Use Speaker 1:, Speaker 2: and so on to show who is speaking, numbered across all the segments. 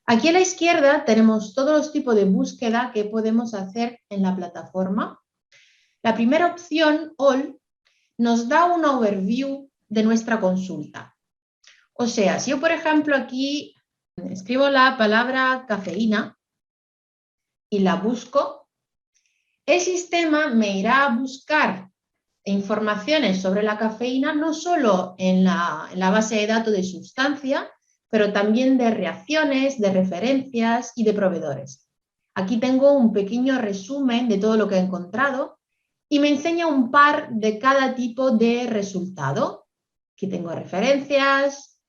Speaker 1: Aquí a la izquierda tenemos todos los tipos de búsqueda que podemos hacer en la plataforma. La primera opción, All, nos da una overview de nuestra consulta. O sea, si yo, por ejemplo, aquí escribo la palabra cafeína y la busco, el sistema me irá a buscar informaciones sobre la cafeína no solo en la base de datos de sustancia, pero también de reacciones, de referencias y de proveedores. Aquí tengo un pequeño resumen de todo lo que he encontrado y me enseña un par de cada tipo de resultado. Aquí tengo referencias,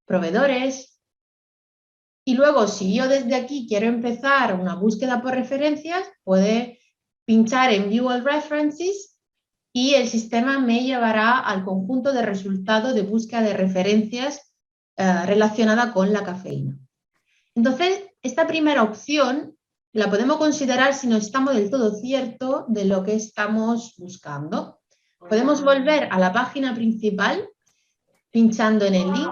Speaker 1: proveedores, y luego si yo desde aquí quiero empezar una búsqueda por referencias, puedo pinchar en View All References y el sistema me llevará al conjunto de resultados de búsqueda de referencias relacionada con la cafeína. Entonces, esta primera opción la podemos considerar si no estamos del todo ciertos de lo que estamos buscando. Podemos volver a la página principal pinchando en el link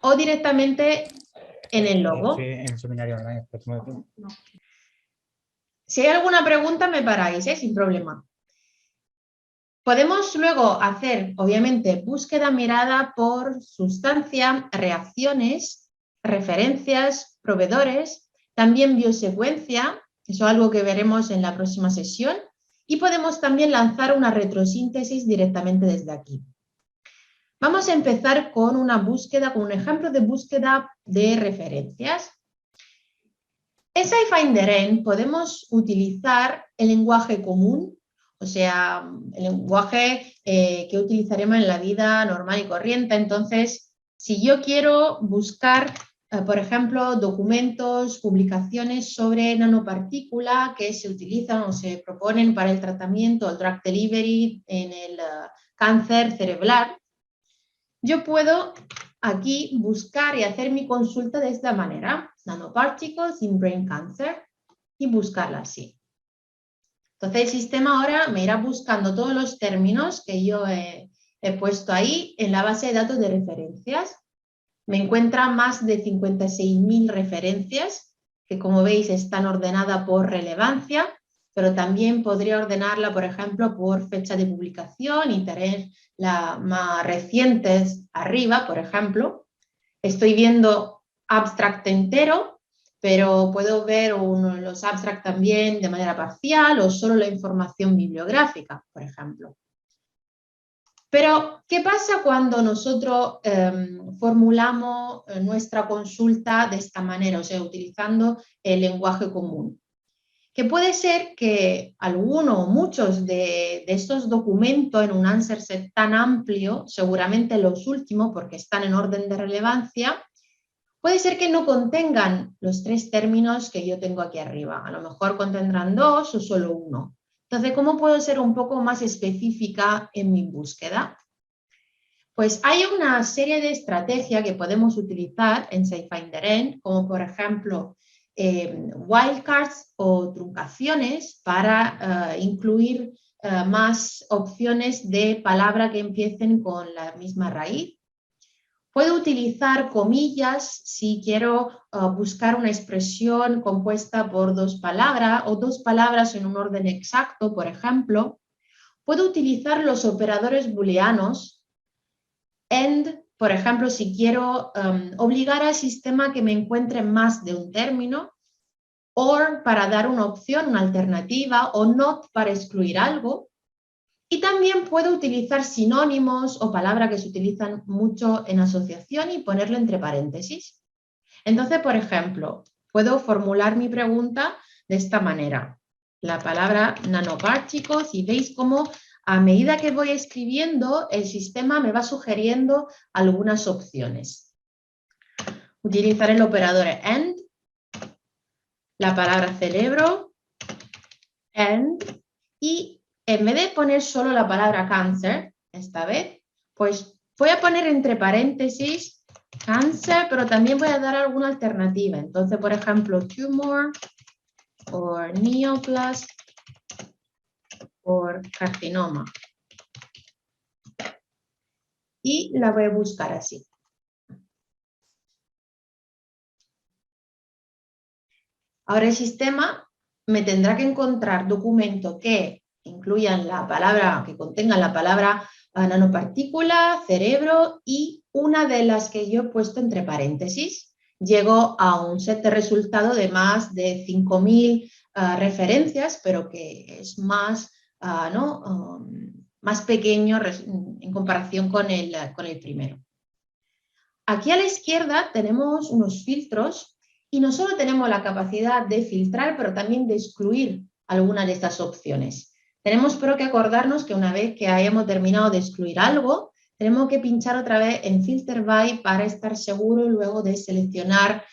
Speaker 1: o directamente en el logo.
Speaker 2: En seminario online.
Speaker 1: Si hay alguna pregunta me paráis, sin problema. Podemos luego hacer, obviamente, búsqueda mirada por sustancia, reacciones, referencias, proveedores, también biosecuencia, eso es algo que veremos en la próxima sesión, y podemos también lanzar una retrosíntesis directamente desde aquí. Vamos a empezar con una búsqueda, con un ejemplo de búsqueda de referencias. En SciFinderEnd podemos utilizar el lenguaje común, o sea, el lenguaje que utilizaremos en la vida normal y corriente. Entonces, si yo quiero buscar, por ejemplo, documentos, publicaciones sobre nanopartículas que se utilizan o se proponen para el tratamiento, el drug delivery en el cáncer cerebral, yo puedo aquí buscar y hacer mi consulta de esta manera, nanoparticles in brain cancer, y buscarla así. Entonces el sistema ahora me irá buscando todos los términos que yo he puesto ahí en la base de datos de referencias. Me encuentra más de 56.000 referencias, que como veis están ordenadas por relevancia, pero también podría ordenarla, por ejemplo, por fecha de publicación y tener las más recientes arriba, por ejemplo. Estoy viendo abstract entero, pero puedo ver los abstracts también de manera parcial o solo la información bibliográfica, por ejemplo. Pero, ¿qué pasa cuando nosotros formulamos nuestra consulta de esta manera, o sea, utilizando el lenguaje común? Que puede ser que alguno o muchos de estos documentos en un answer set tan amplio, seguramente los últimos porque están en orden de relevancia, puede ser que no contengan los 3 términos que yo tengo aquí arriba. A lo mejor contendrán 2 o solo 1. Entonces, ¿cómo puedo ser un poco más específica en mi búsqueda? Pues hay una serie de estrategias que podemos utilizar en SciFinderEnd, como por ejemplo wildcards o truncaciones para incluir más opciones de palabra que empiecen con la misma raíz. Puedo utilizar comillas si quiero buscar una expresión compuesta por 2 palabras o 2 palabras en un orden exacto, por ejemplo. Puedo utilizar los operadores booleanos and, por ejemplo, si quiero obligar al sistema que me encuentre más de un término, or para dar una opción, una alternativa, o not para excluir algo. Y también puedo utilizar sinónimos o palabras que se utilizan mucho en asociación y ponerlo entre paréntesis. Entonces, por ejemplo, puedo formular mi pregunta de esta manera. La palabra nanoparticles, y veis cómo a medida que voy escribiendo, el sistema me va sugiriendo algunas opciones. Utilizar el operador AND, la palabra cerebro, AND, y en vez de poner solo la palabra cancer, esta vez, pues voy a poner entre paréntesis cáncer, pero también voy a dar alguna alternativa. Entonces, por ejemplo, tumor, o neoplasm, o carcinoma. Y la voy a buscar así. Ahora el sistema me tendrá que encontrar documentos que incluyan la palabra, que contengan la palabra nanopartícula, cerebro y una de las que yo he puesto entre paréntesis. Llego a un set de resultado de más de 5.000 referencias, pero que es más, más pequeño en comparación con el primero. Aquí a la izquierda tenemos unos filtros y no solo tenemos la capacidad de filtrar, pero también de excluir alguna de estas opciones. Tenemos pero que acordarnos que una vez que hayamos terminado de excluir algo, tenemos que pinchar otra vez en Filter By para estar seguro luego de seleccionar,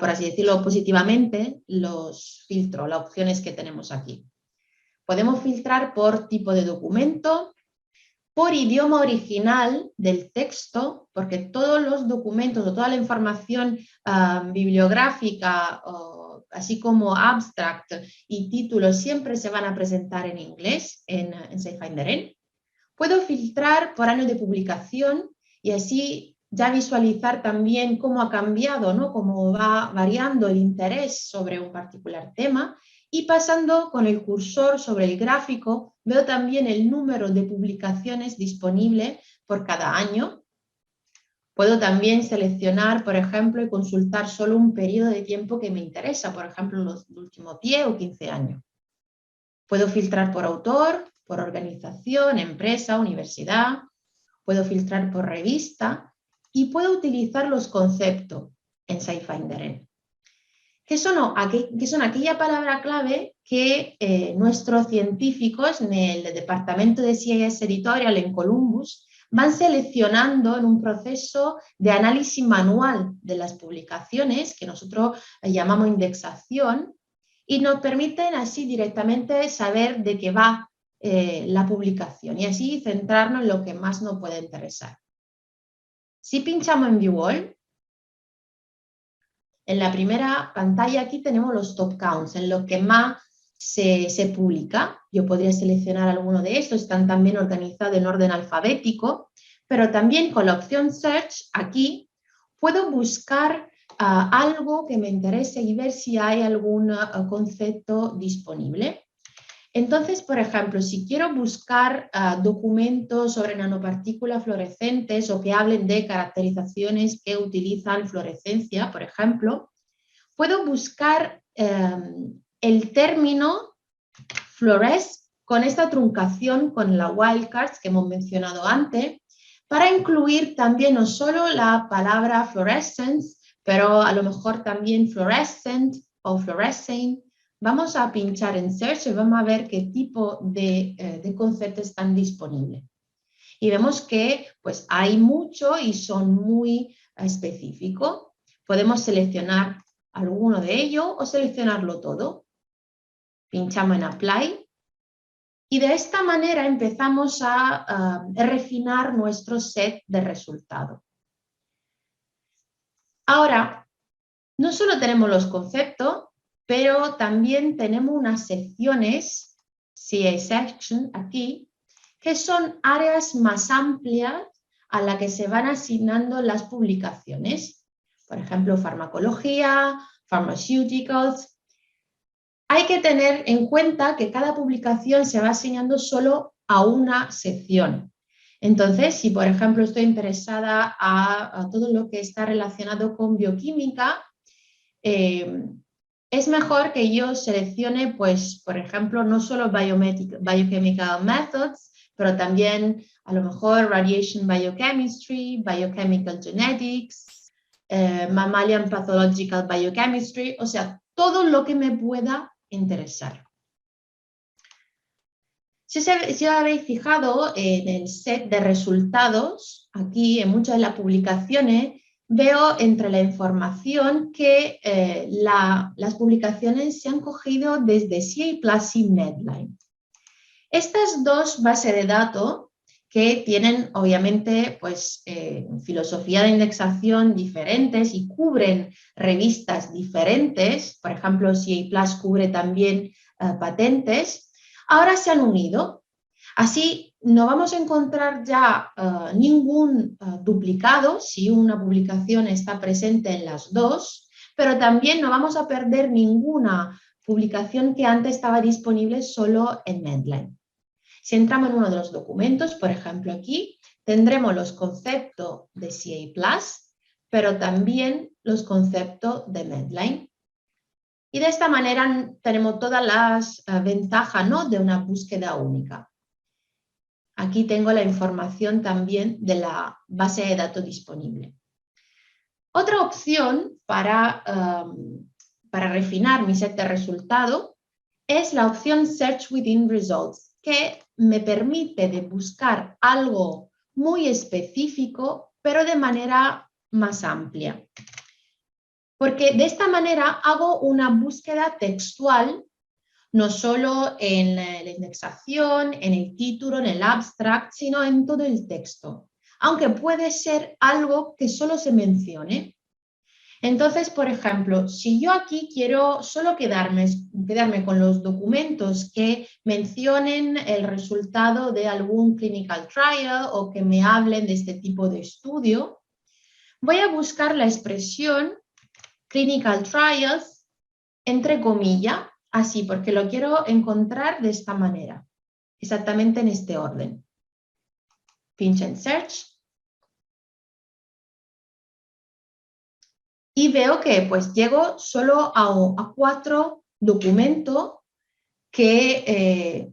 Speaker 1: por así decirlo, positivamente los filtros, las opciones que tenemos aquí. Podemos filtrar por tipo de documento, por idioma original del texto, porque todos los documentos o toda la información bibliográfica, así como abstract y títulos, siempre se van a presentar en inglés en SciFinderEn. Puedo filtrar por año de publicación y así ya visualizar también cómo ha cambiado, ¿no? Cómo va variando el interés sobre un particular tema. Y pasando con el cursor sobre el gráfico, veo también el número de publicaciones disponibles por cada año. Puedo también seleccionar, por ejemplo, y consultar solo un periodo de tiempo que me interesa, por ejemplo, los últimos 10 o 15 años. Puedo filtrar por autor, por organización, empresa, universidad. Puedo filtrar por revista y puedo utilizar los conceptos en SciFinderEn. Que son aquella palabra clave que nuestros científicos en el departamento de CIS Editorial en Columbus van seleccionando en un proceso de análisis manual de las publicaciones, que nosotros llamamos indexación, y nos permiten así directamente saber de qué va la publicación y así centrarnos en lo que más nos puede interesar. Si pinchamos en View All, en la primera pantalla aquí tenemos los top counts, en lo que más se publica. Yo podría seleccionar alguno de estos, están también organizados en orden alfabético, pero también con la opción Search aquí puedo buscar algo que me interese y ver si hay algún concepto disponible. Entonces, por ejemplo, si quiero buscar documentos sobre nanopartículas fluorescentes o que hablen de caracterizaciones que utilizan fluorescencia, por ejemplo, puedo buscar el término fluoresce con esta truncación con la wildcards que hemos mencionado antes, para incluir también no solo la palabra fluorescence, pero a lo mejor también fluorescent o fluorescent. Vamos a pinchar en Search y vamos a ver qué tipo de conceptos están disponibles. Y vemos que pues, hay mucho y son muy específicos. Podemos seleccionar alguno de ellos o seleccionarlo todo. Pinchamos en Apply. Y de esta manera empezamos a refinar nuestro set de resultados. Ahora, no solo tenemos los conceptos, pero también tenemos unas secciones, CA Section aquí, que son áreas más amplias a las que se van asignando las publicaciones. Por ejemplo, farmacología, pharmaceuticals. Hay que tener en cuenta que cada publicación se va asignando solo a una sección. Entonces, si por ejemplo estoy interesada a todo lo que está relacionado con bioquímica, es mejor que yo seleccione, pues, por ejemplo, no solo Biochemical Methods, pero también a lo mejor Radiation Biochemistry, Biochemical Genetics, Mammalian Pathological Biochemistry, o sea, todo lo que me pueda interesar. Si os habéis fijado en el set de resultados, aquí en muchas de las publicaciones, veo entre la información que las publicaciones se han cogido desde CA+ y Medline. Estas dos bases de datos que tienen obviamente pues, filosofía de indexación diferentes y cubren revistas diferentes, por ejemplo CA+ cubre también patentes, ahora se han unido. Así no vamos a encontrar ya ningún duplicado si una publicación está presente en las dos, pero también no vamos a perder ninguna publicación que antes estaba disponible solo en Medline. Si entramos en uno de los documentos, por ejemplo aquí, tendremos los conceptos de CA+, pero también los conceptos de Medline. Y de esta manera tenemos todas las ventajas, ¿no?, de una búsqueda única. Aquí tengo la información también de la base de datos disponible. Otra opción para refinar mi set de resultados es la opción Search Within Results, que me permite de buscar algo muy específico, pero de manera más amplia. Porque de esta manera hago una búsqueda textual, no solo en la indexación, en el título, en el abstract, sino en todo el texto. Aunque puede ser algo que solo se mencione. Entonces, por ejemplo, si yo aquí quiero solo quedarme con los documentos que mencionen el resultado de algún clinical trial o que me hablen de este tipo de estudio, voy a buscar la expresión clinical trials entre comillas, así, porque lo quiero encontrar de esta manera, exactamente en este orden. Pincho en Search. Y veo que pues llego solo a 4 documentos que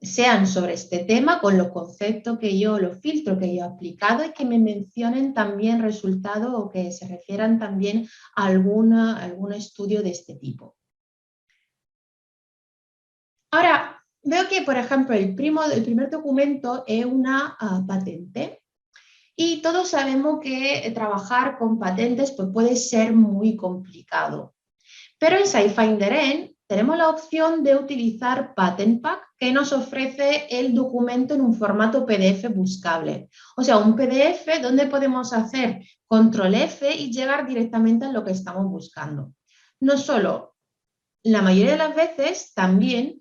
Speaker 1: sean sobre este tema, con los conceptos que yo, los filtros que yo he aplicado y que me mencionen también resultados o que se refieran también a algún estudio de este tipo. Ahora, veo que, por ejemplo, el primer documento es una patente. Y todos sabemos que trabajar con patentes pues, puede ser muy complicado. Pero en SciFinderN tenemos la opción de utilizar Patent Pack, que nos ofrece el documento en un formato PDF buscable. O sea, un PDF donde podemos hacer control F y llegar directamente a lo que estamos buscando. No solo, la mayoría de las veces también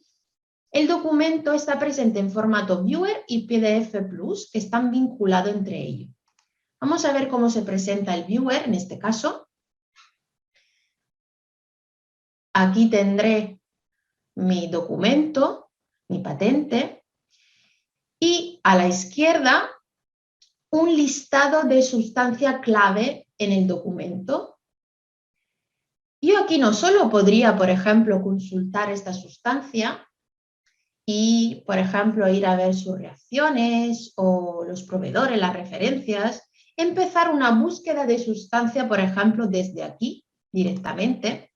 Speaker 1: el documento está presente en formato Viewer y PDF Plus, que están vinculados entre ellos. Vamos a ver cómo se presenta el Viewer en este caso. Aquí tendré mi documento, mi patente, y a la izquierda un listado de sustancia clave en el documento. Yo aquí no solo podría, por ejemplo, consultar esta sustancia y, por ejemplo, ir a ver sus reacciones o los proveedores, las referencias, empezar una búsqueda de sustancia, por ejemplo, desde aquí directamente.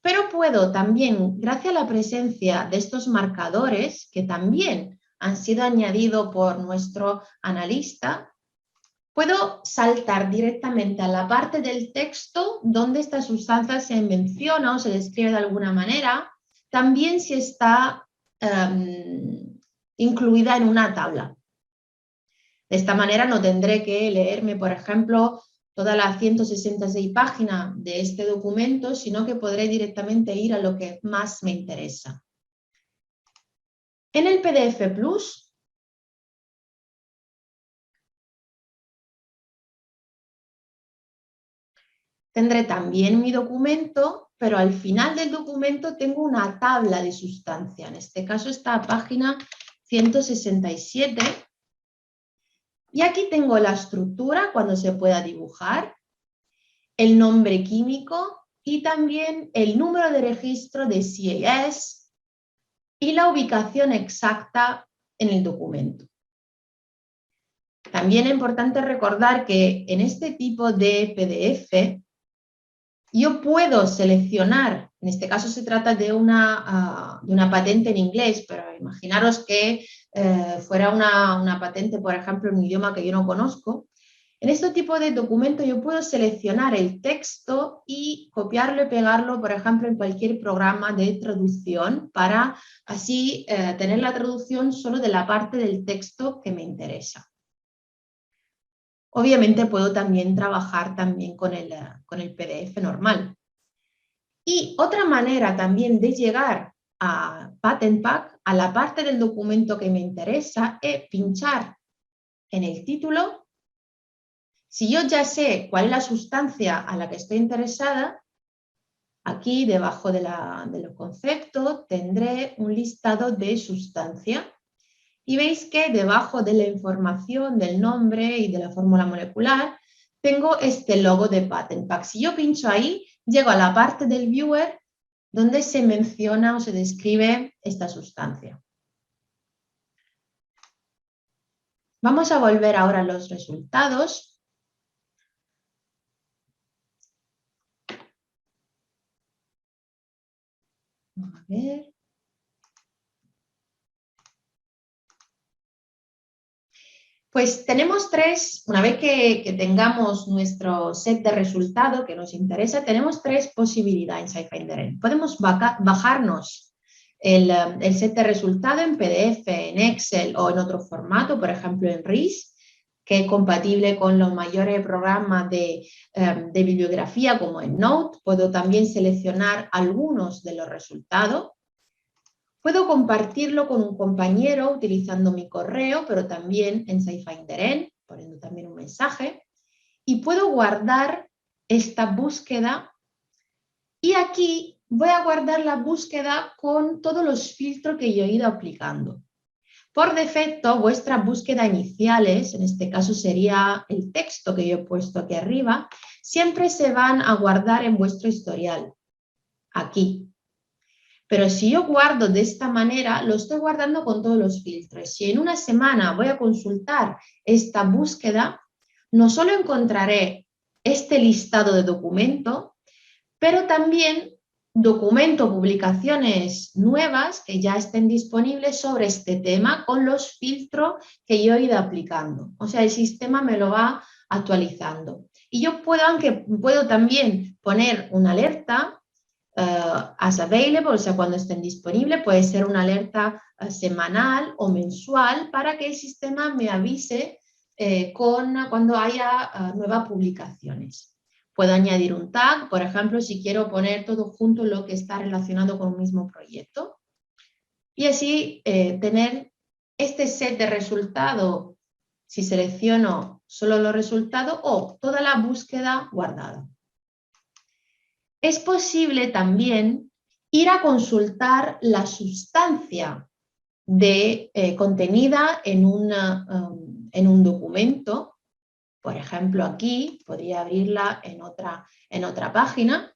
Speaker 1: Pero puedo también, gracias a la presencia de estos marcadores, que también han sido añadidos por nuestro analista, puedo saltar directamente a la parte del texto donde esta sustancia se menciona o se describe de alguna manera, también si está incluida en una tabla. De esta manera no tendré que leerme, por ejemplo, todas las 166 páginas de este documento, sino que podré directamente ir a lo que más me interesa. En el PDF Plus, tendré también mi documento, pero al final del documento tengo una tabla de sustancia. En este caso está a página 167. Y aquí tengo la estructura cuando se pueda dibujar, el nombre químico y también el número de registro de CAS y la ubicación exacta en el documento. También es importante recordar que en este tipo de PDF yo puedo seleccionar, en este caso se trata de una patente en inglés, pero imaginaros que fuera una patente, por ejemplo, en un idioma que yo no conozco. En este tipo de documento yo puedo seleccionar el texto y copiarlo y pegarlo, por ejemplo, en cualquier programa de traducción para así tener la traducción solo de la parte del texto que me interesa. Obviamente puedo también trabajar también con el PDF normal. Y otra manera también de llegar a Patent Pack, a la parte del documento que me interesa, es pinchar en el título. Si yo ya sé cuál es la sustancia a la que estoy interesada, Aquí, debajo de los conceptos, tendré un listado de sustancia. Y veis que debajo de la información del nombre y de la fórmula molecular, tengo este logo de Patent Pack. Si yo pincho ahí, llego a la parte del viewer donde se menciona o se describe esta sustancia. Vamos a volver ahora a los resultados. A ver. Pues tenemos tres, una vez que tengamos nuestro set de resultados que nos interesa, tenemos tres posibilidades en SciFinder. Podemos bajarnos el set de resultados en PDF, en Excel o en otro formato, por ejemplo en RIS, que es compatible con los mayores programas de bibliografía como EndNote. Puedo también seleccionar algunos de los resultados. Puedo compartirlo con un compañero utilizando mi correo, pero también en SciFinder, poniendo también un mensaje. Y puedo guardar esta búsqueda. Y aquí voy a guardar la búsqueda con todos los filtros que yo he ido aplicando. Por defecto, vuestras búsquedas iniciales, en este caso sería el texto que yo he puesto aquí arriba, siempre se van a guardar en vuestro historial, aquí. Pero si yo guardo de esta manera, lo estoy guardando con todos los filtros. Si en una semana voy a consultar esta búsqueda, no solo encontraré este listado de documentos, pero también documento publicaciones nuevas que ya estén disponibles sobre este tema con los filtros que yo he ido aplicando. O sea, el sistema me lo va actualizando. Y yo puedo también poner una alerta as available, o sea, cuando estén disponibles, puede ser una alerta semanal o mensual para que el sistema me avise cuando haya nuevas publicaciones. Puedo añadir un tag, por ejemplo, si quiero poner todo junto lo que está relacionado con un mismo proyecto. Y así tener este set de resultados, si selecciono solo los resultados o toda la búsqueda guardada. Es posible también ir a consultar la sustancia contenida en un documento. Por ejemplo, aquí podría abrirla en otra página.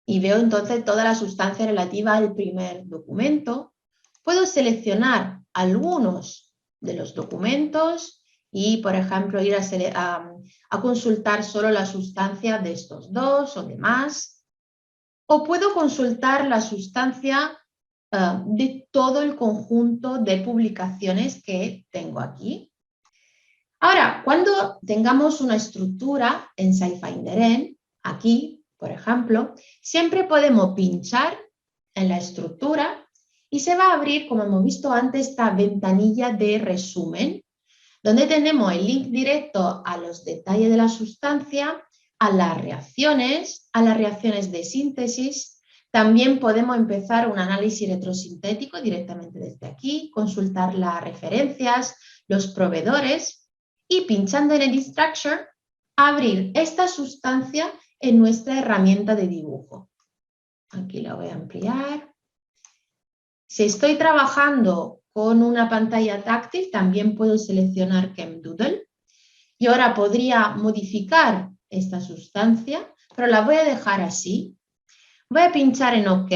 Speaker 1: Y veo entonces toda la sustancia relativa al primer documento. Puedo seleccionar algunos de los documentos y, por ejemplo, ir a consultar solo la sustancia de estos dos o demás. O puedo consultar la sustancia de todo el conjunto de publicaciones que tengo aquí. Ahora, cuando tengamos una estructura en SciFinder, aquí, por ejemplo, siempre podemos pinchar en la estructura y se va a abrir, como hemos visto antes, esta ventanilla de resumen, donde tenemos el link directo a los detalles de la sustancia, a las reacciones de síntesis. También podemos empezar un análisis retrosintético directamente desde aquí, consultar las referencias, los proveedores y pinchando en Edit Structure, abrir esta sustancia en nuestra herramienta de dibujo. Aquí la voy a ampliar. Si estoy trabajando con una pantalla táctil, también puedo seleccionar ChemDoodle. Y ahora podría modificar esta sustancia, pero la voy a dejar así. Voy a pinchar en OK.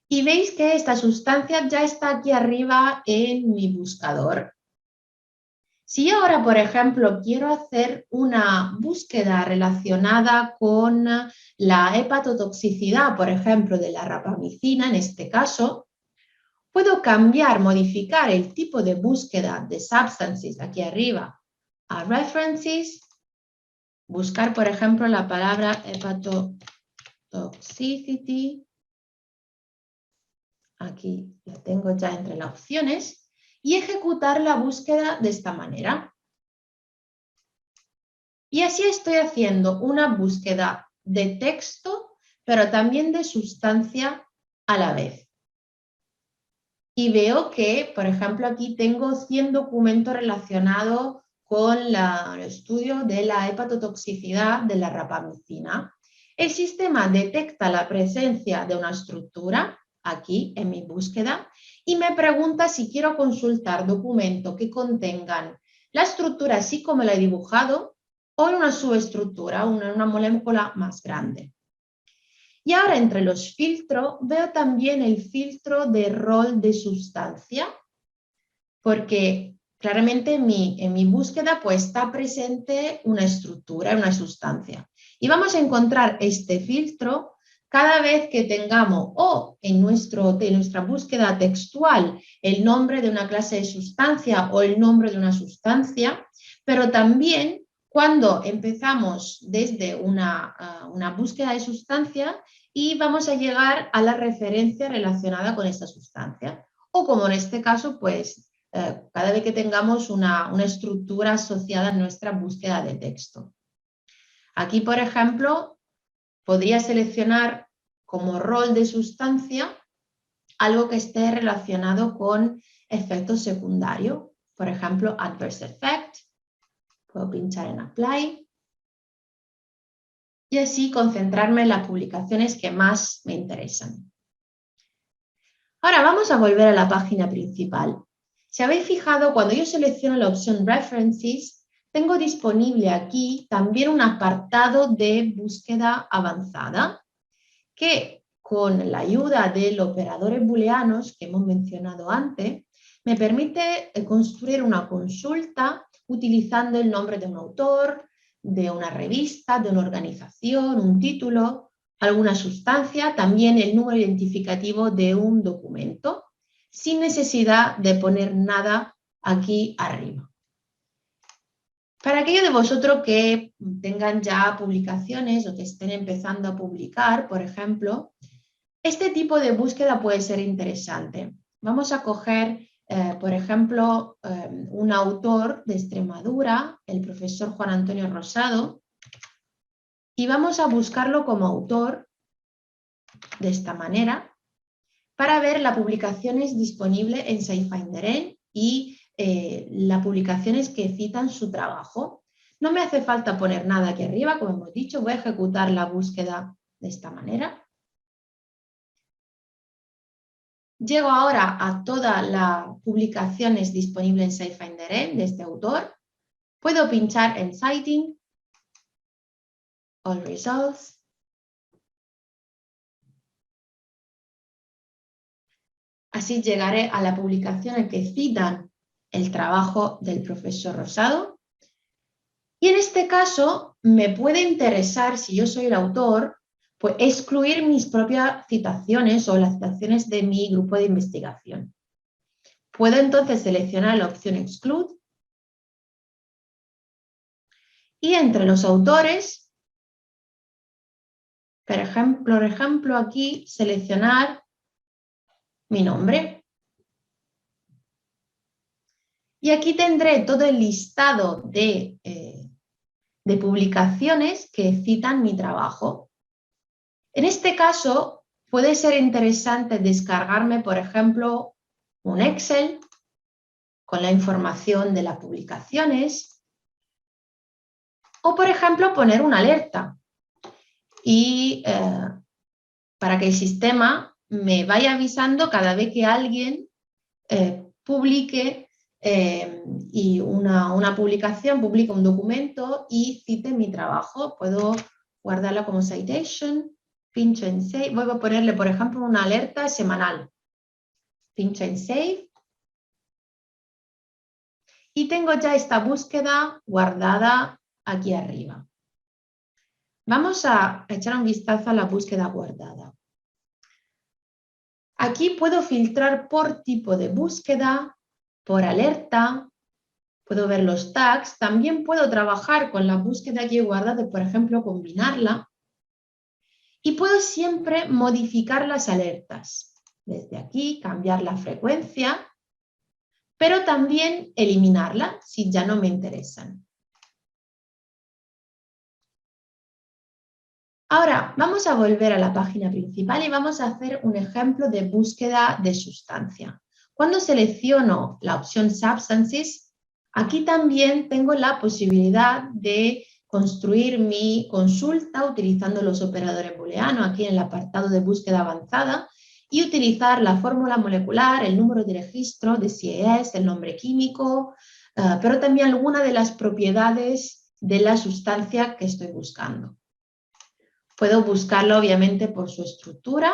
Speaker 1: Y veis que esta sustancia ya está aquí arriba en mi buscador. Si yo ahora, por ejemplo, quiero hacer una búsqueda relacionada con la hepatotoxicidad, por ejemplo, de la rapamicina, en este caso, puedo modificar el tipo de búsqueda de substances aquí arriba a references, buscar, por ejemplo, la palabra hepatotoxicity. Aquí la tengo ya entre las opciones. Y ejecutar la búsqueda de esta manera. Y así estoy haciendo una búsqueda de texto, pero también de sustancia a la vez. Y veo que, por ejemplo, aquí tengo 100 documentos relacionados con el estudio de la hepatotoxicidad de la rapamicina. El sistema detecta la presencia de una estructura, aquí en mi búsqueda, y me pregunta si quiero consultar documentos que contengan la estructura así como la he dibujado o en una subestructura, una molécula más grande. Y ahora entre los filtros veo también el filtro de rol de sustancia, porque claramente en mi búsqueda pues, está presente una estructura, una sustancia. Y vamos a encontrar este filtro cada vez que tengamos o en nuestra búsqueda textual el nombre de una clase de sustancia o el nombre de una sustancia, pero también cuando empezamos desde una búsqueda de sustancia y vamos a llegar a la referencia relacionada con esta sustancia. O como en este caso, pues cada vez que tengamos una estructura asociada a nuestra búsqueda de texto. Aquí, por ejemplo, podría seleccionar como rol de sustancia algo que esté relacionado con efectos secundarios. Por ejemplo, adverse effect. Puedo pinchar en apply. Y así concentrarme en las publicaciones que más me interesan. Ahora vamos a volver a la página principal. Si habéis fijado, cuando yo selecciono la opción References, tengo disponible aquí también un apartado de búsqueda avanzada que con la ayuda de los operadores booleanos que hemos mencionado antes, me permite construir una consulta utilizando el nombre de un autor, de una revista, de una organización, un título, alguna sustancia, también el número identificativo de un documento, sin necesidad de poner nada aquí arriba. Para aquellos de vosotros que tengan ya publicaciones o que estén empezando a publicar, por ejemplo, este tipo de búsqueda puede ser interesante. Vamos a coger, por ejemplo, un autor de Extremadura, el profesor Juan Antonio Rosado, y vamos a buscarlo como autor de esta manera para ver las publicaciones disponibles en SciFinder y las publicaciones que citan su trabajo. No me hace falta poner nada aquí arriba, como hemos dicho, voy a ejecutar la búsqueda de esta manera. Llego ahora a todas las publicaciones disponibles en SciFinder de este autor. Puedo pinchar en Citing, All Results. Así llegaré a la publicación en que citan el trabajo del profesor Rosado. Y en este caso me puede interesar, si yo soy el autor, pues excluir mis propias citaciones o las citaciones de mi grupo de investigación. Puedo entonces seleccionar la opción Exclude y entre los autores, por ejemplo aquí seleccionar mi nombre. Y aquí tendré todo el listado de publicaciones que citan mi trabajo. En este caso, puede ser interesante descargarme, por ejemplo, un Excel con la información de las publicaciones o, por ejemplo, poner una alerta y para que el sistema me vaya avisando cada vez que alguien publique y una publicación, publica un documento y cite mi trabajo. Puedo guardarla como citation, pincho en Save, voy a ponerle, por ejemplo, una alerta semanal. Pincho en Save. Y tengo ya esta búsqueda guardada aquí arriba. Vamos a echar un vistazo a la búsqueda guardada. Aquí puedo filtrar por tipo de búsqueda, por alerta, puedo ver los tags, también puedo trabajar con la búsqueda que he guardado, por ejemplo, combinarla. Y puedo siempre modificar las alertas. Desde aquí, cambiar la frecuencia, pero también eliminarla si ya no me interesan. Ahora vamos a volver a la página principal y vamos a hacer un ejemplo de búsqueda de sustancia. Cuando selecciono la opción Substances, Aquí también tengo la posibilidad de construir mi consulta utilizando los operadores booleanos aquí en el apartado de búsqueda avanzada y utilizar la fórmula molecular, el número de registro de CIES, el nombre químico, pero también algunas de las propiedades de la sustancia que estoy buscando. Puedo buscarla obviamente por su estructura.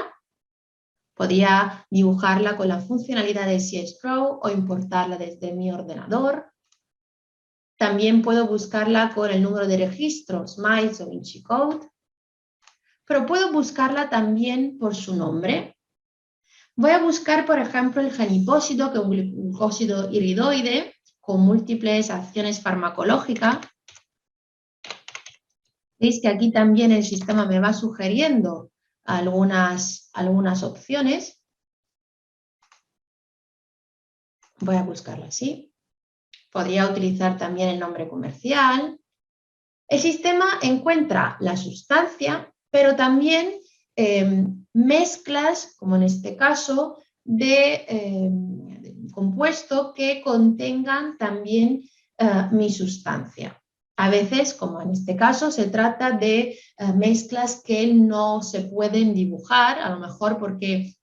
Speaker 1: Podría dibujarla con la funcionalidad de CSGROW o importarla desde mi ordenador. También puedo buscarla con el número de registro, SMILES o Vinci Code. Pero puedo buscarla también por su nombre. Voy a buscar, por ejemplo, el genipósido, que es un glucósido iridoide con múltiples acciones farmacológicas. Veis que aquí también el sistema me va sugiriendo algunas opciones. Voy a buscarlo así. Podría utilizar también el nombre comercial. El sistema encuentra la sustancia, pero también mezclas, como en este caso, de compuestos que contengan también mi sustancia. A veces, como en este caso, se trata de mezclas que no se pueden dibujar, a lo mejor porque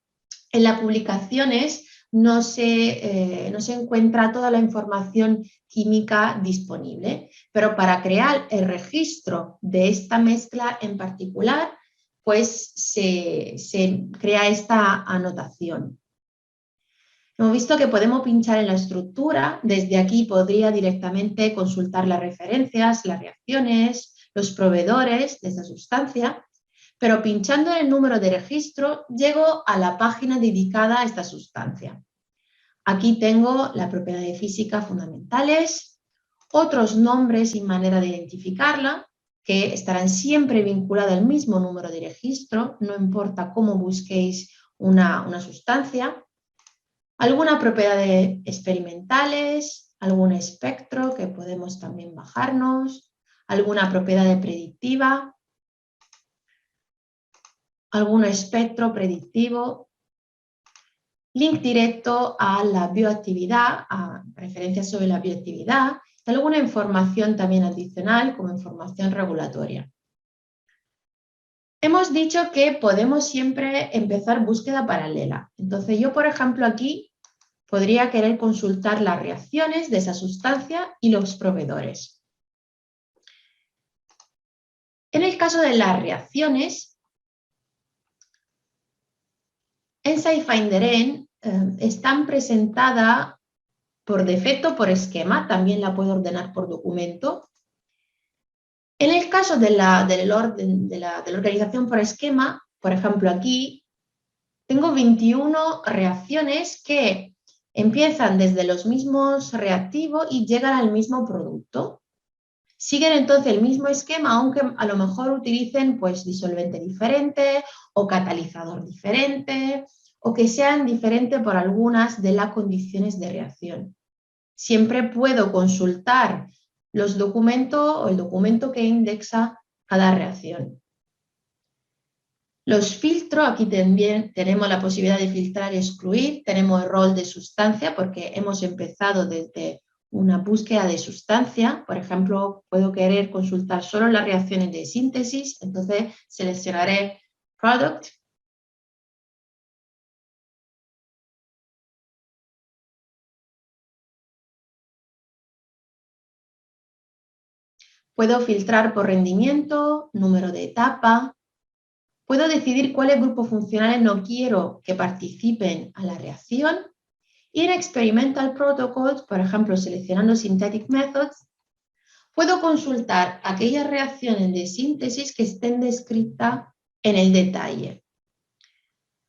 Speaker 1: en las publicaciones no se encuentra toda la información química disponible, pero para crear el registro de esta mezcla en particular, pues se crea esta anotación. Hemos visto que podemos pinchar en la estructura, desde aquí podría directamente consultar las referencias, las reacciones, los proveedores de esta sustancia, pero pinchando en el número de registro llego a la página dedicada a esta sustancia. Aquí tengo las propiedades físicas fundamentales, otros nombres y manera de identificarla, que estarán siempre vinculadas al mismo número de registro, no importa cómo busquéis una sustancia, algunas propiedades experimentales, algún espectro que podemos también bajarnos, alguna propiedad predictiva, algún espectro predictivo, link directo a la bioactividad, a referencias sobre la bioactividad, y alguna información también adicional como información regulatoria. Hemos dicho que podemos siempre empezar búsqueda paralela. Entonces yo, por ejemplo, aquí podría querer consultar las reacciones de esa sustancia y los proveedores. En el caso de las reacciones, en SciFinderEn están presentadas por defecto por esquema, también la puedo ordenar por documento. En el caso de la organización por esquema, por ejemplo aquí, tengo 21 reacciones que empiezan desde los mismos reactivos y llegan al mismo producto. Siguen entonces el mismo esquema, aunque a lo mejor utilicen pues, disolvente diferente o catalizador diferente, o que sean diferentes por algunas de las condiciones de reacción. Siempre puedo consultar los documentos o el documento que indexa cada reacción. Los filtros, aquí también tenemos la posibilidad de filtrar y excluir, tenemos el rol de sustancia porque hemos empezado desde una búsqueda de sustancia. Por ejemplo, puedo querer consultar solo las reacciones de síntesis, entonces seleccionaré Product. Puedo filtrar por rendimiento, número de etapa. Puedo decidir cuáles grupos funcionales no quiero que participen a la reacción. Y en Experimental Protocols, por ejemplo, seleccionando Synthetic Methods, puedo consultar aquellas reacciones de síntesis que estén descritas en el detalle.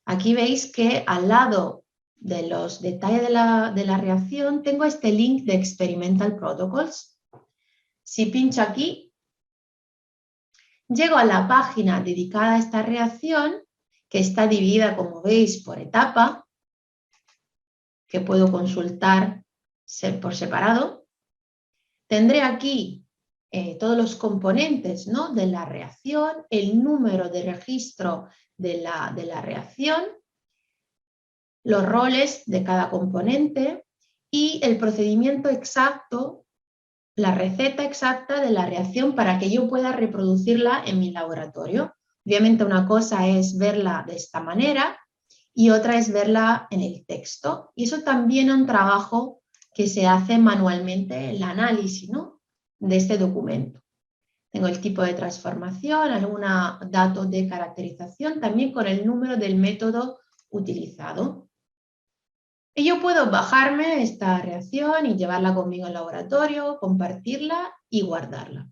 Speaker 1: Aquí veis que al lado de los detalles de la reacción tengo este link de Experimental Protocols. Si pincho aquí, llego a la página dedicada a esta reacción, que está dividida, como veis, por etapa, que puedo consultar por separado. Tendré aquí todos los componentes, ¿no?, de la reacción, el número de registro de la reacción, los roles de cada componente y el procedimiento exacto, la receta exacta de la reacción para que yo pueda reproducirla en mi laboratorio. Obviamente una cosa es verla de esta manera y otra es verla en el texto. Y eso también es un trabajo que se hace manualmente, el análisis, ¿no?, de este documento. Tengo el tipo de transformación, algunos datos de caracterización, también con el número del método utilizado. Y yo puedo bajarme esta reacción y llevarla conmigo al laboratorio, compartirla y guardarla.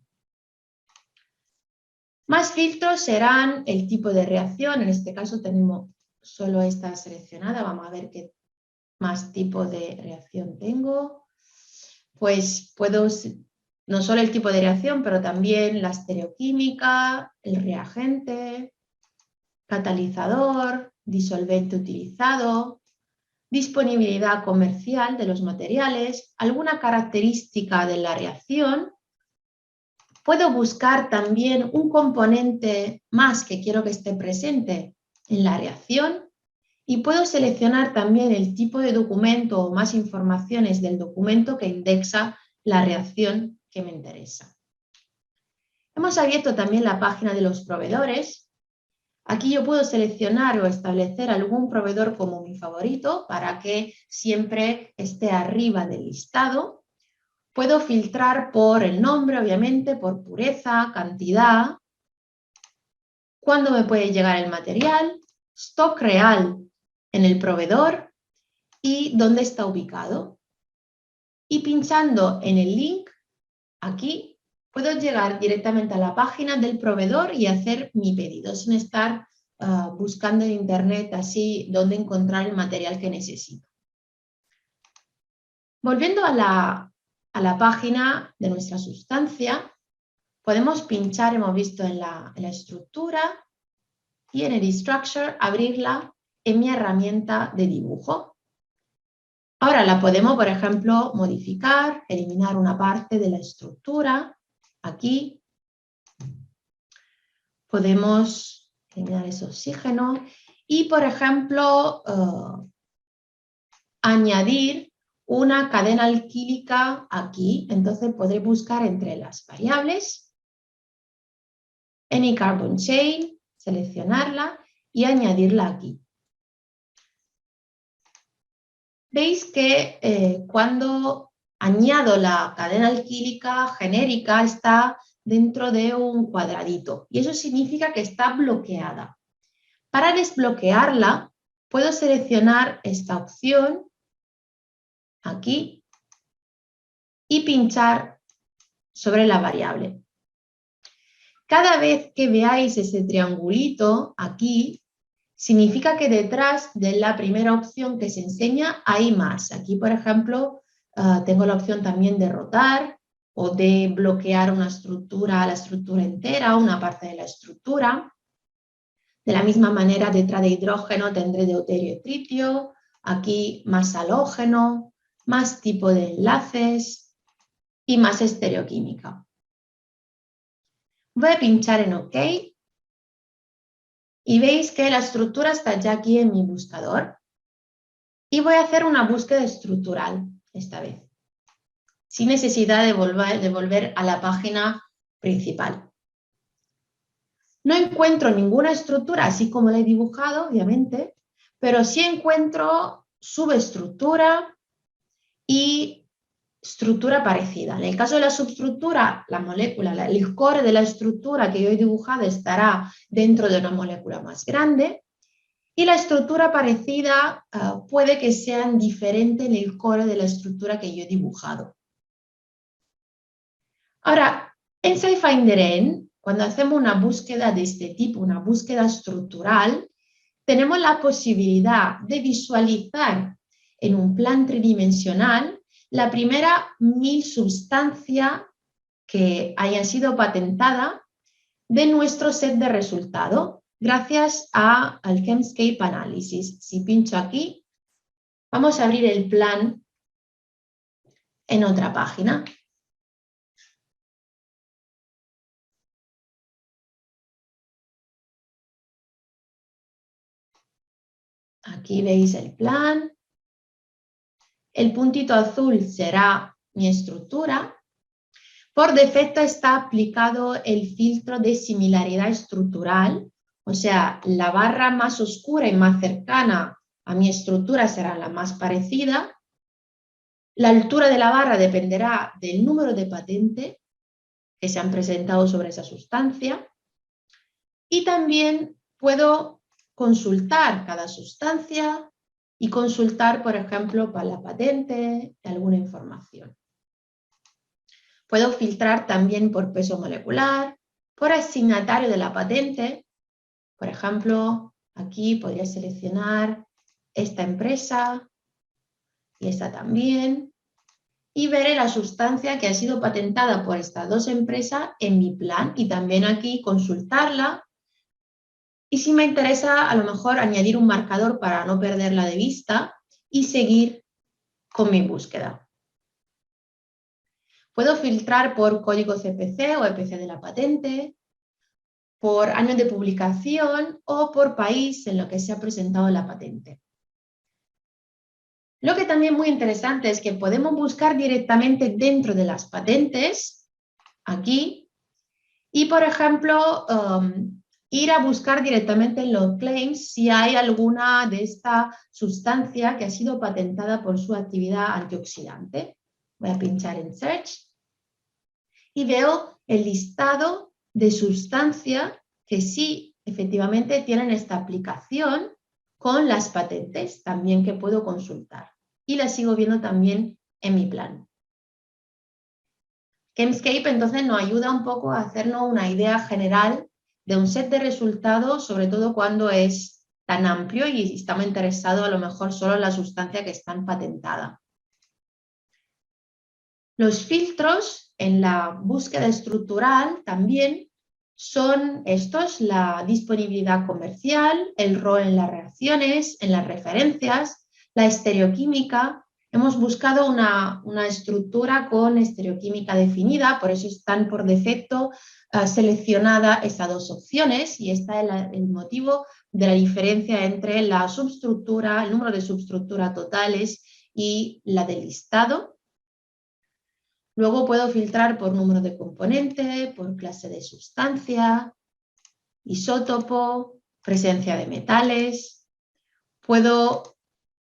Speaker 1: Más filtros serán el tipo de reacción. En este caso tenemos solo esta seleccionada. Vamos a ver qué más tipo de reacción tengo. Pues puedo, no solo el tipo de reacción, pero también la estereoquímica, el reagente, catalizador, disolvente utilizado, disponibilidad comercial de los materiales, alguna característica de la reacción. Puedo buscar también un componente más que quiero que esté presente en la reacción y puedo seleccionar también el tipo de documento o más informaciones del documento que indexa la reacción que me interesa. Hemos abierto también la página de los proveedores. Aquí yo puedo seleccionar o establecer algún proveedor como mi favorito para que siempre esté arriba del listado. Puedo filtrar por el nombre, obviamente, por pureza, cantidad, cuándo me puede llegar el material, stock real en el proveedor y dónde está ubicado. Y pinchando en el link, aquí, puedo llegar directamente a la página del proveedor y hacer mi pedido sin estar buscando en internet así dónde encontrar el material que necesito. Volviendo a la página de nuestra sustancia, podemos pinchar, hemos visto en la estructura y en el structure, abrirla en mi herramienta de dibujo. Ahora la podemos, por ejemplo, modificar, eliminar una parte de la estructura. Aquí podemos eliminar ese oxígeno y, por ejemplo, añadir una cadena alquílica aquí. Entonces podré buscar entre las variables, Any Carbon Chain, seleccionarla y añadirla aquí. Veis que cuando añado la cadena alquílica genérica está dentro de un cuadradito y eso significa que está bloqueada. Para desbloquearla puedo seleccionar esta opción aquí y pinchar sobre la variable. Cada vez que veáis ese triangulito aquí, significa que detrás de la primera opción que se enseña hay más. Aquí, por ejemplo, tengo la opción también de rotar o de bloquear una estructura, la estructura entera, una parte de la estructura. De la misma manera, detrás de hidrógeno tendré deuterio y tritio, aquí más halógeno, más tipo de enlaces y más estereoquímica. Voy a pinchar en OK y veis que la estructura está ya aquí en mi buscador. Y voy a hacer una búsqueda estructural esta vez, sin necesidad de volver a la página principal. No encuentro ninguna estructura así como la he dibujado, obviamente, pero sí encuentro subestructura y estructura parecida. En el caso de la subestructura, la molécula, el core de la estructura que yo he dibujado estará dentro de una molécula más grande y la estructura parecida puede que sean diferentes en el core de la estructura que yo he dibujado. Ahora, en SciFinder, cuando hacemos una búsqueda de este tipo, una búsqueda estructural, tenemos la posibilidad de visualizar en un plan tridimensional la primera 1000 sustancias que hayan sido patentadas de nuestro set de resultados gracias al Chemscape Analysis. Si pincho aquí, vamos a abrir el plan en otra página. Aquí veis el plan. el puntito azul será mi estructura. Por defecto está aplicado el filtro de similaridad estructural, o sea, la barra más oscura y más cercana a mi estructura será la más parecida. La altura de la barra dependerá del número de patentes que se han presentado sobre esa sustancia. Y también puedo consultar cada sustancia y consultar, por ejemplo, para la patente, alguna información. Puedo filtrar también por peso molecular, por asignatario de la patente. Por ejemplo, aquí podría seleccionar esta empresa y esta también. Y veré la sustancia que ha sido patentada por estas dos empresas en mi plan y también aquí consultarla. Y si me interesa, a lo mejor añadir un marcador para no perderla de vista y seguir con mi búsqueda. Puedo filtrar por código CPC o EPC de la patente, por año de publicación o por país en lo que se ha presentado la patente. Lo que también es muy interesante es que podemos buscar directamente dentro de las patentes, aquí, y por ejemplo, ir a buscar directamente en los claims si hay alguna de esta sustancia que ha sido patentada por su actividad antioxidante. Voy a pinchar en Search y veo el listado de sustancias que sí efectivamente tienen esta aplicación con las patentes también que puedo consultar. Y las sigo viendo también en mi plan. Chemscape entonces nos ayuda un poco a hacernos una idea general de un set de resultados, sobre todo cuando es tan amplio y estamos interesados a lo mejor solo en la sustancia que está patentada. Los filtros en la búsqueda estructural también son estos: la disponibilidad comercial, el rol en las reacciones, en las referencias, la estereoquímica. Hemos buscado una estructura con estereoquímica definida, por eso están por defecto seleccionadas esas dos opciones y este es el motivo de la diferencia entre la subestructura, el número de subestructuras totales y la del listado. Luego puedo filtrar por número de componente, por clase de sustancia, isótopo, presencia de metales. Puedo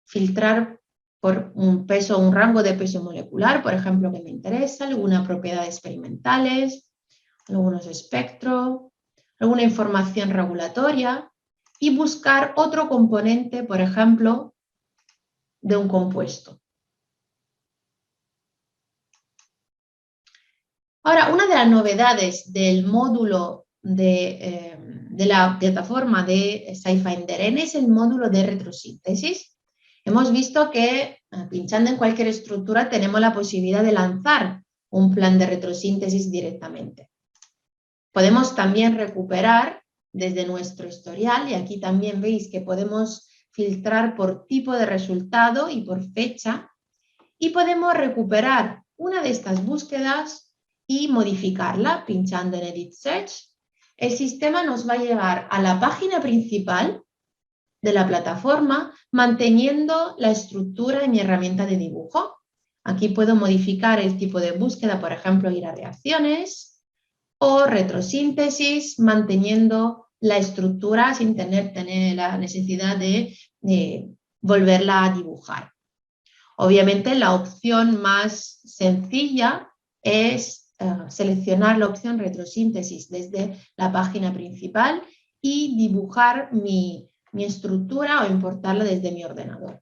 Speaker 1: filtrar por un peso, un rango de peso molecular, por ejemplo, que me interesa, algunas propiedades experimentales, algunos espectros, alguna información regulatoria y buscar otro componente, por ejemplo, de un compuesto. Ahora, una de las novedades del módulo de la plataforma de SciFinderN es el módulo de retrosíntesis. Hemos visto que pinchando en cualquier estructura tenemos la posibilidad de lanzar un plan de retrosíntesis directamente. Podemos también recuperar desde nuestro historial, y aquí también veis que podemos filtrar por tipo de resultado y por fecha, y podemos recuperar una de estas búsquedas y modificarla pinchando en Edit Search. El sistema nos va a llevar a la página principal de la plataforma manteniendo la estructura en mi herramienta de dibujo. Aquí puedo modificar el tipo de búsqueda, por ejemplo, ir a reacciones o retrosíntesis manteniendo la estructura sin tener la necesidad de volverla a dibujar. Obviamente la opción más sencilla es seleccionar la opción retrosíntesis desde la página principal y dibujar mi estructura o importarla desde mi ordenador.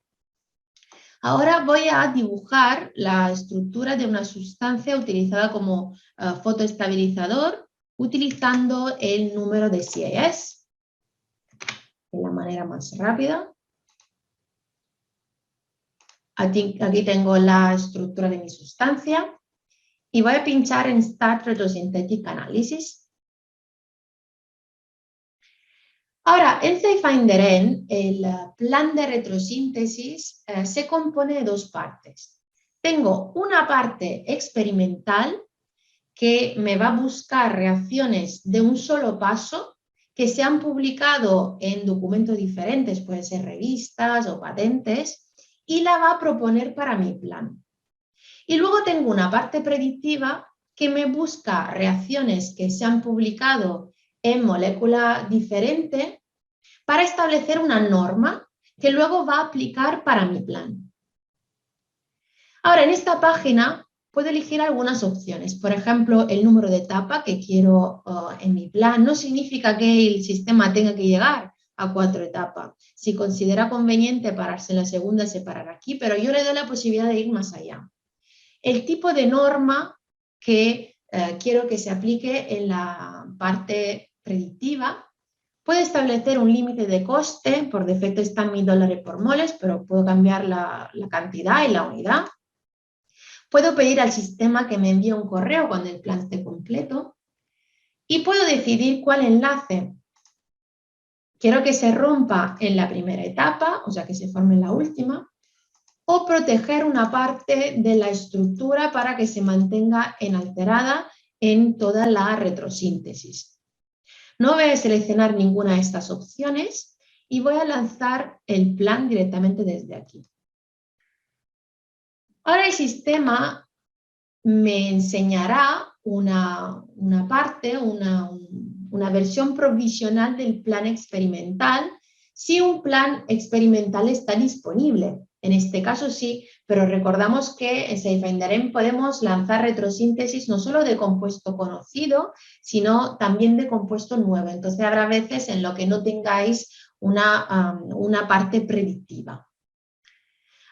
Speaker 1: Ahora voy a dibujar la estructura de una sustancia utilizada como fotoestabilizador utilizando el número de CIS de la manera más rápida. Aquí tengo la estructura de mi sustancia y voy a pinchar en Start Retrosynthetic Analysis. Ahora, en SciFinderN, el plan de retrosíntesis se compone de dos partes. Tengo una parte experimental que me va a buscar reacciones de un solo paso que se han publicado en documentos diferentes, pueden ser revistas o patentes, y la va a proponer para mi plan. Y luego tengo una parte predictiva que me busca reacciones que se han publicado en molécula diferente para establecer una norma que luego va a aplicar para mi plan. Ahora, en esta página puedo elegir algunas opciones. Por ejemplo, el número de etapa que quiero en mi plan. No significa que el sistema tenga que llegar a 4 etapas. Si considera conveniente pararse en la segunda, se parará aquí, pero yo le doy la posibilidad de ir más allá. El tipo de norma que quiero que se aplique en la parte predictiva. Puedo establecer un límite de coste, por defecto está en $1000 por moles, pero puedo cambiar la cantidad y la unidad. Puedo pedir al sistema que me envíe un correo cuando el plan esté completo y puedo decidir cuál enlace quiero que se rompa en la primera etapa, o sea que se forme en la última, o proteger una parte de la estructura para que se mantenga inalterada en toda la retrosíntesis. No voy a seleccionar ninguna de estas opciones y voy a lanzar el plan directamente desde aquí. Ahora el sistema me enseñará una parte, una versión provisional del plan experimental, si un plan experimental está disponible. En este caso sí, pero recordamos que en SafeFinderM podemos lanzar retrosíntesis no solo de compuesto conocido, sino también de compuesto nuevo. Entonces habrá veces en lo que no tengáis una parte predictiva.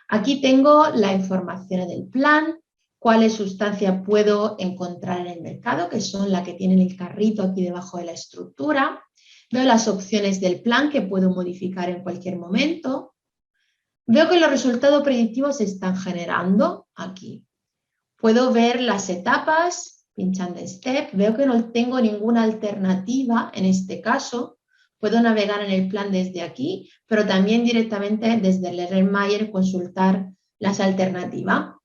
Speaker 1: Aquí tengo la información del plan, cuáles sustancias puedo encontrar en el mercado, que son las que tienen el carrito aquí debajo de la estructura. Veo las opciones del plan que puedo modificar en cualquier momento. Veo que los resultados predictivos se están generando aquí. Puedo ver las etapas, pinchando en Step. Veo que no tengo ninguna alternativa en este caso. Puedo navegar en el plan desde aquí, pero también directamente desde el Erlenmeyer consultar las alternativas.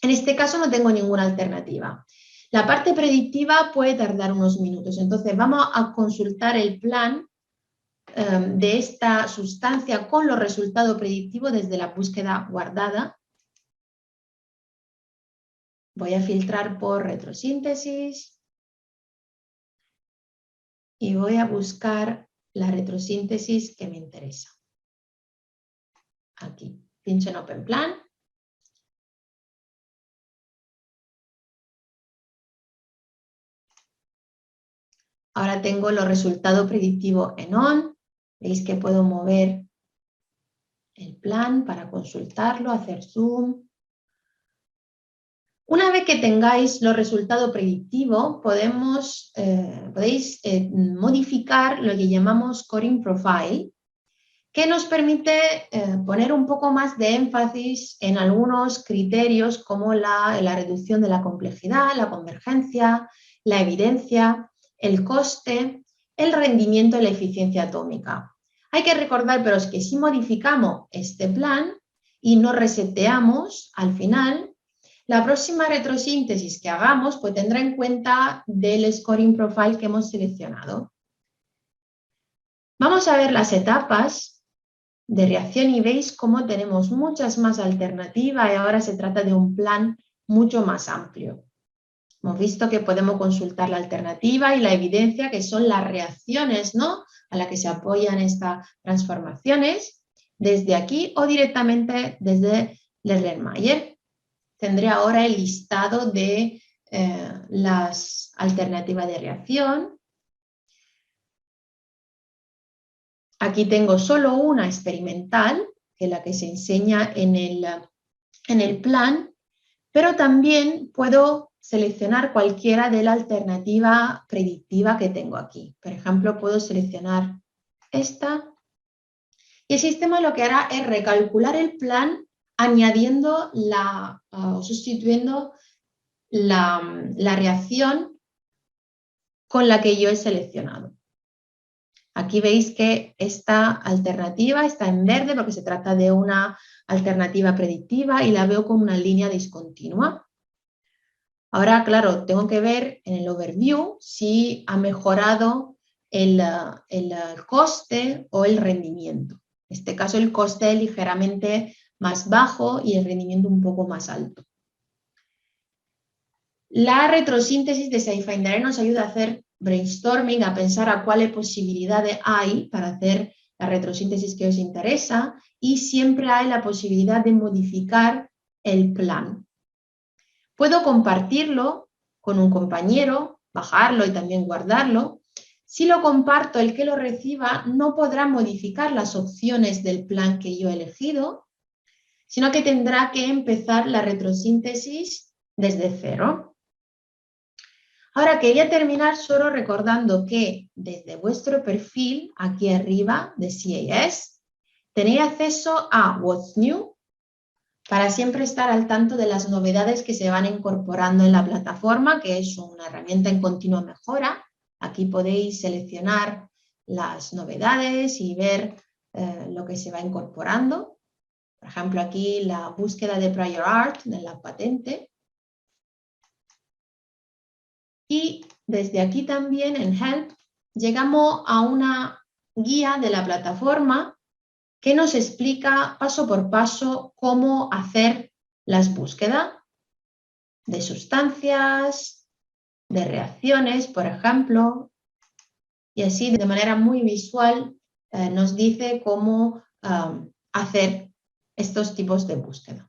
Speaker 1: En este caso no tengo ninguna alternativa. La parte predictiva puede tardar unos minutos, entonces vamos a consultar el plan de esta sustancia con los resultados predictivos desde la búsqueda guardada. Voy a filtrar por retrosíntesis y voy a buscar la retrosíntesis que me interesa. Aquí, pincho en Open Plan. Ahora tengo los resultados predictivos en ON. Veis que puedo mover el plan para consultarlo, hacer zoom. Una vez que tengáis los resultados predictivos, podéis modificar lo que llamamos Scoring Profile, que nos permite poner un poco más de énfasis en algunos criterios como la reducción de la complejidad, la convergencia, la evidencia, el coste, el rendimiento y la eficiencia atómica. Hay que recordar, pero es que si modificamos este plan y no reseteamos al final, la próxima retrosíntesis que hagamos pues tendrá en cuenta del Scoring Profile que hemos seleccionado. Vamos a ver las etapas de reacción y veis cómo tenemos muchas más alternativas y ahora se trata de un plan mucho más amplio. Hemos visto que podemos consultar la alternativa y la evidencia, que son las reacciones, ¿no?, a las que se apoyan estas transformaciones, desde aquí o directamente desde Erlenmeyer. Tendré ahora el listado de las alternativas de reacción. Aquí tengo solo una experimental, que es la que se enseña en el plan, pero también puedo seleccionar cualquiera de la alternativa predictiva que tengo aquí. Por ejemplo, puedo seleccionar esta y el sistema lo que hará es recalcular el plan añadiendo o sustituyendo la reacción con la que yo he seleccionado. Aquí veis que esta alternativa está en verde porque se trata de una alternativa predictiva y la veo con una línea discontinua. Ahora, claro, tengo que ver en el overview si ha mejorado el coste o el rendimiento. En este caso el coste es ligeramente más bajo y el rendimiento un poco más alto. La retrosíntesis de SciFinder nos ayuda a hacer brainstorming, a pensar a cuáles posibilidades hay para hacer la retrosíntesis que os interesa, y siempre hay la posibilidad de modificar el plan. Puedo compartirlo con un compañero, bajarlo y también guardarlo. Si lo comparto, el que lo reciba no podrá modificar las opciones del plan que yo he elegido, sino que tendrá que empezar la retrosíntesis desde cero. Ahora quería terminar solo recordando que desde vuestro perfil, aquí arriba de CAS, tenéis acceso a What's New para siempre estar al tanto de las novedades que se van incorporando en la plataforma, que es una herramienta en continua mejora. Aquí podéis seleccionar las novedades y ver lo que se va incorporando. Por ejemplo, aquí la búsqueda de prior art en la patente. Y desde aquí también en Help llegamos a una guía de la plataforma que nos explica paso por paso cómo hacer las búsquedas de sustancias, de reacciones, por ejemplo, y así de manera muy visual nos dice cómo hacer estos tipos de búsqueda.